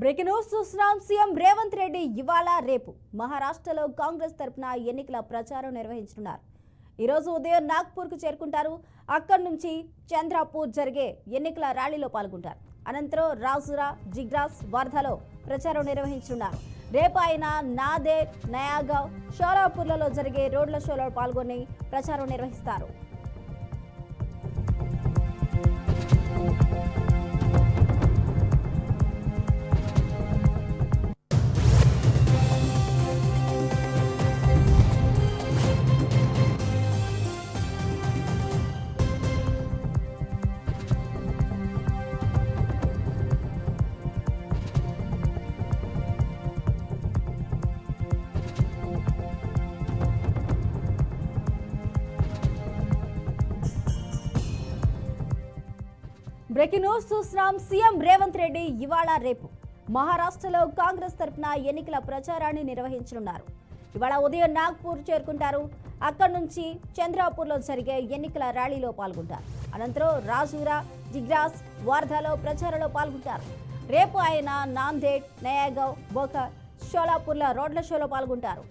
Breaking news చూస్తున్నాం. CM Revanth Reddy ఇవాళ రేపు మహారాష్ట్రలో కాంగ్రెస్ తరపున ఎన్నికల ప్రచారం నిర్వహించనున్నారు. ఈరోజు ఉదయం నాగ్పూర్కు చేరుకుంటారు. అక్కడి నుంచి చంద్రాపూర్ జరిగే ఎన్నికల ర్యాలీలో పాల్గొంటారు. అనంతరం రాజురా, జిగ్రాస్, వర్ధలో ప్రచారం నిర్వహించనున్నారు. రేపు ఆయన నాదేడ్, నయాగావ్, షోలాపూర్లలో జరిగే రోడ్ల షోలో పాల్గొని ప్రచారం నిర్వహిస్తారు. బ్రేకింగ్ న్యూస్ చూస్తున్నాం. సీఎం రేవంత్ రెడ్డి ఇవాళ రేపు మహారాష్ట్రలో కాంగ్రెస్ తరపున ఎన్నికల ప్రచారాన్ని నిర్వహించనున్నారు. ఇవాళ ఉదయం నాగ్పూర్ చేరుకుంటారు. అక్కడి నుంచి చంద్రాపూర్లో జరిగే ఎన్నికల ర్యాలీలో పాల్గొంటారు. అనంతరం రాజూరా, జిగ్రాస్, వర్ధలో ప్రచారంలో పాల్గొంటారు. రేపు ఆయన నాందేడ్, నయాగావ్, బోకర్, షోలాపూర్ల రోడ్ల షోలో పాల్గొంటారు.